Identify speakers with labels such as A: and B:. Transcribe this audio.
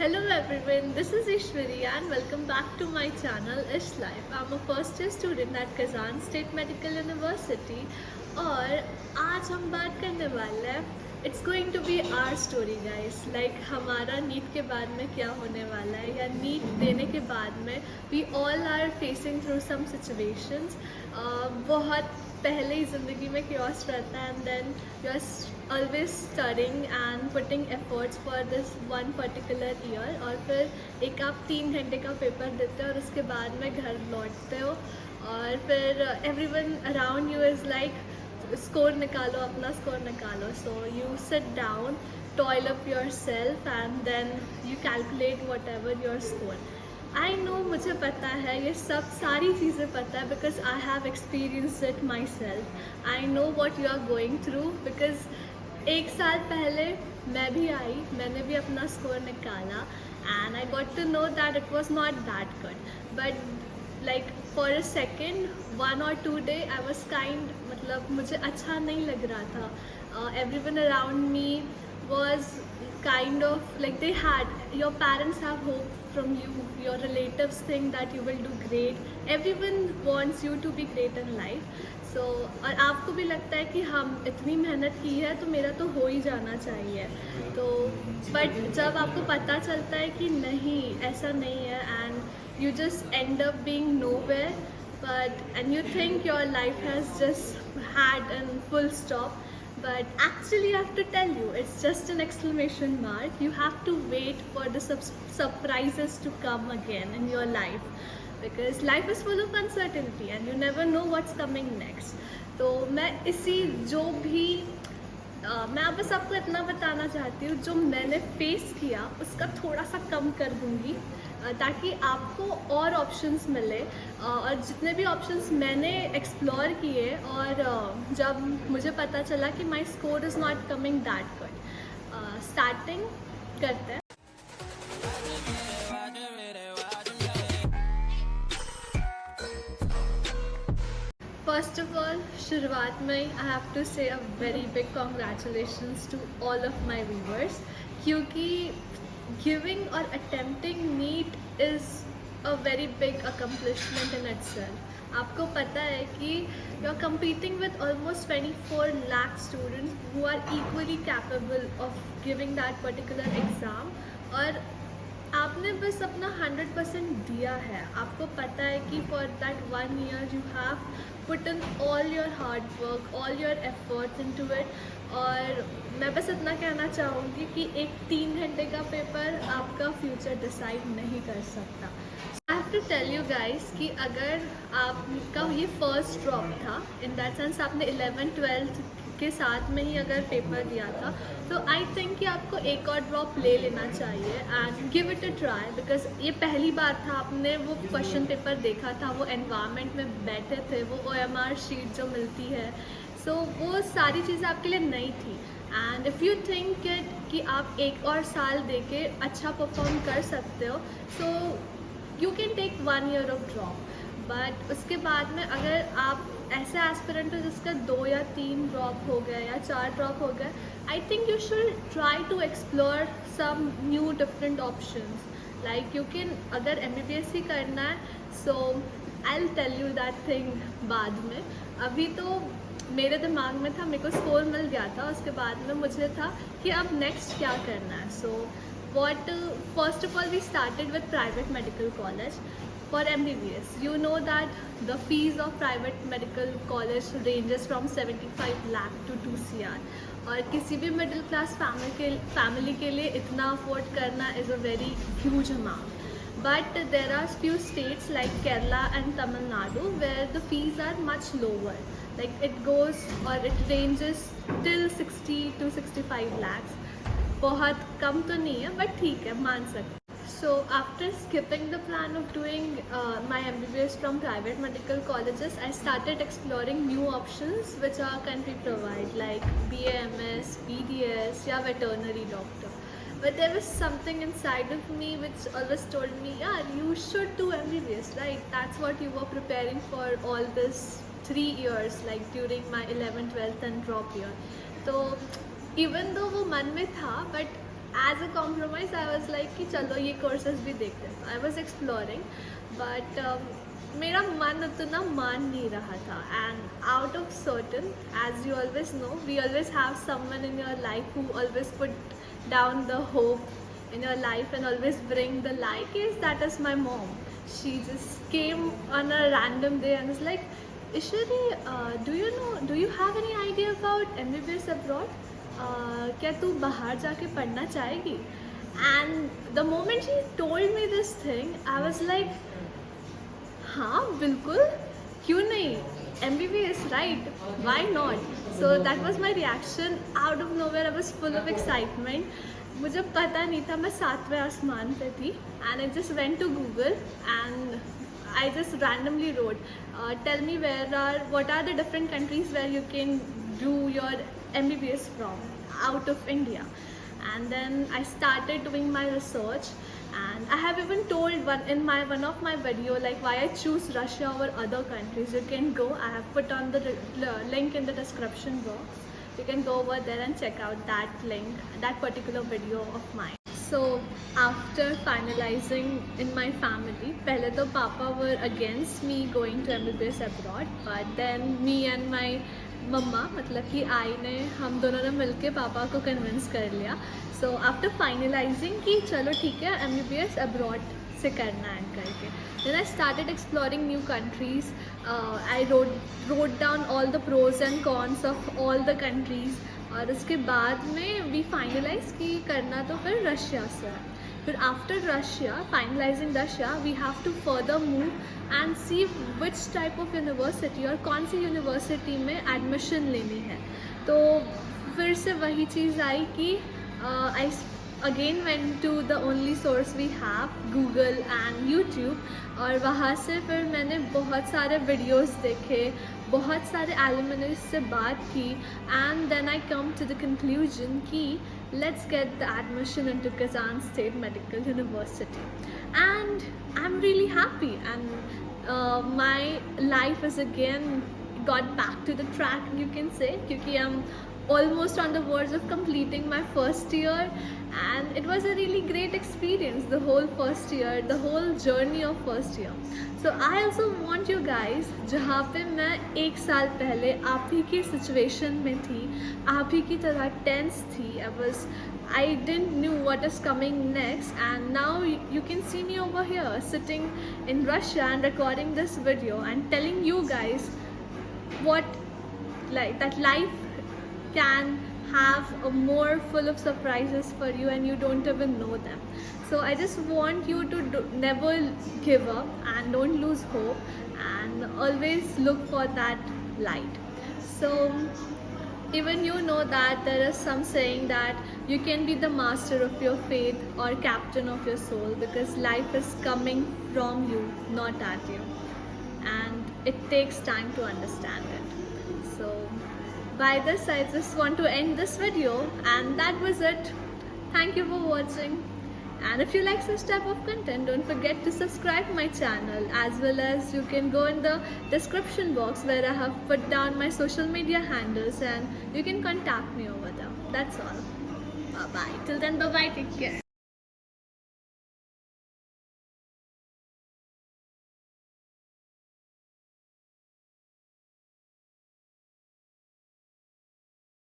A: Hello everyone, this is Ishwari and welcome back to my channel Ish Life. I'm a first year student at Kazan State Medical University और आज हम बात करने वाले हैं it's going to be our story guys like हमारा NEET के बाद में क्या होने वाला है या नीट देने के बाद में we all are facing through some situations बहुत पहले ही ज़िंदगी में क्योस रहता है and then you are always studying and putting efforts for this one particular year और फिर एक आप 3 घंटे का पेपर देते हो और उसके बाद में घर लौटते हो और फिर everyone around you is like score निकालो अपना स्कोर निकालो so you sit down toil up yourself and then you calculate whatever your score. I know मुझे पता है ये सब सारी चीज़ें पता है because I have experience it myself. I know what you are going through because एक साल पहले मैं भी आई मैंने भी अपना स्कोर निकाला and I got to know that it was not that good but like for a second 1 or 2 day I was kind मतलब मुझे अच्छा नहीं लग रहा था. Everyone around me was kind of like they had your parents have hope from you, your relatives think that you will do great, everyone wants you to be great in life. So और आपको भी लगता है कि हम इतनी मेहनत की है तो मेरा तो हो ही जाना चाहिए. तो बट जब आपको पता चलता है कि नहीं ऐसा नहीं है and you just end up being nowhere and you think your life has just had a full stop. But actually I have to tell you it's just an exclamation mark. You have to wait for the surprises to come again in your life because life is full of uncertainty and you never know what's coming next. तो मैं इसी जो भी मैं अब बस आपको इतना बताना चाहती हूँ जो मैंने फेस किया उसका थोड़ा सा कम कर दूँगी ताकि आपको और ऑप्शंस मिले और जितने भी ऑप्शंस मैंने एक्सप्लोर किए और जब मुझे पता चला कि my score is not coming that good. Starting करते हैं. फर्स्ट ऑफ ऑल शुरुआत में आई have to say a very big congratulations to all of my viewers क्योंकि गिविंग और attempting NEET is a very big accomplishment in itself. आपको पता है कि you are competing with almost 24 lakh students who are equally capable of giving that particular exam और आपने बस अपना 100% दिया है. आपको पता है कि for that 1 year you have put in all your hard work all your efforts into it. और मैं बस इतना कहना चाहूँगी कि एक 3 घंटे का पेपर आपका फ्यूचर डिसाइड नहीं कर सकता. I have to tell you guys कि अगर आपका ये फर्स्ट ड्रॉप था इन दैट सेंस आपने 11th-12th के साथ में ही अगर पेपर दिया था तो आई थिंक कि आपको एक और ड्रॉप ले लेना चाहिए and give it a try because ये पहली बार था आपने वो क्वेश्चन पेपर देखा था, वो एनवायरनमेंट में बैठे थे, वो OMR शीट जो मिलती है सो वो सारी चीज़ें आपके लिए नई थी. एंड इफ़ यू थिंक कि आप एक और साल दे के अच्छा परफॉर्म कर सकते हो so you can take 1 year of drop. But उसके बाद में अगर आप ऐसे एस्पिरेंट हो जिसका 2 या 3 ड्रॉप हो गए या 4 ड्रॉप हो गए I think you should try to explore some new different options like you can अगर MBBS ही करना है so I will tell you that thing बाद में. अभी तो मेरे दिमाग में था मेरे को स्कोर मिल गया था उसके बाद में मुझे था कि अब नेक्स्ट क्या करना है. सो first of all we started with private medical college for MBBS. You know that the fees of private medical college ranges from 75 lakh to 2 CR और किसी भी मिडिल क्लास फैमिली के लिए इतना अफोर्ड करना is a very huge amount. But there are few states like Kerala and Tamil Nadu where the fees are much lower. Like it goes or it ranges till 60 to 65 lakhs. बहुत कम तो नहीं है but ठीक है मान सकते. So after skipping the plan of doing my MBBS from private medical colleges, I started exploring new options which our country provide like BAMS, BDS या veterinary doctor. But there was something inside of me which always told me, yeah, you should do MBBS, right? That's what you were preparing for all this 3 years, like during my 11th, 12th and drop year. So even though वो मन में था but as a compromise I was like कि चलो ये courses भी देखते हैं. आई वॉज एक्सप्लोरिंग बट मेरा मन उतना मान नहीं रहा था. And out of certain, as you always know, we always have someone in your life who always put down the hope in your life and always bring the light. Yes, that is my mom. She just came on a random day and was like, Ishwari, do you have any idea about MBBS abroad? क्या तू बाहर जाके पढ़ना चाहेगी? And the moment she told me this thing, I was like, हाँ बिल्कुल, क्यों नहीं, MBBS, right? Why not? So that was my reaction. Out of nowhere, I was full of excitement. मुझे पता नहीं था, मैं 7वें आसमान पे थी. And I just went to Google and I just randomly wrote, tell me what are the different countries where you can do your MBBS from out of India. And then I started doing my research. And I have even told one of my video like why I choose Russia over other countries. You can go, I have put on the link in the description box. You can go over there and check out that link, that particular video of mine. So after finalizing in my family, पहले तो पापा were against me going to MBBS abroad, but then me and my मम्मा, मतलब कि आई ने, हम दोनों ने मिलके पापा को कन्विंस कर लिया. सो आफ्टर फाइनलाइजिंग कि चलो ठीक है MBBS अब्रॉड से करना है करके, then I started exploring new countries. I wrote down all the pros and cons of all the countries. और उसके बाद में वी फाइनलाइज कि करना तो फिर रशिया से है. फिर after Russia, finalising Russia, we have to further move and see which type of university और कौन सी यूनिवर्सिटी में एडमिशन लेनी है. तो फिर से वही चीज़ आई कि I again went to the only source we have, Google and YouTube. और वहाँ से फिर मैंने बहुत सारे वीडियोस देखे, बहुत सारे एलुमनी से बात की. And then I come to the conclusion कि let's get the admission into Kazan State Medical University. And I'm really happy, and my life is again got back to the track, you can say, because I'm almost on the verge of completing my first year, and it was a really great experience, the whole first year, the whole journey of first year. So I also want you guys, जहाँ पे मैं 1 साल पहले आप ही की situation में थी, आप ही की तरह टेंस थी, I didn't knew what is coming next, and now you can see me over here sitting in Russia and recording this video and telling you guys what, like, that life can have a more full of surprises for you and you don't even know them. So I just want you to never give up and don't lose hope and always look for that light. So even you know that there is some saying that you can be the master of your fate or captain of your soul, because life is coming from you, not at you, and it takes time to understand it. So by this, I just want to end this video, and that was it. Thank you for watching, and if you like such type of content, don't forget to subscribe my channel, as well as you can go in the description box where I have put down my social media handles and you can contact me over there. That's all. Bye bye. Till then, bye bye. Take care.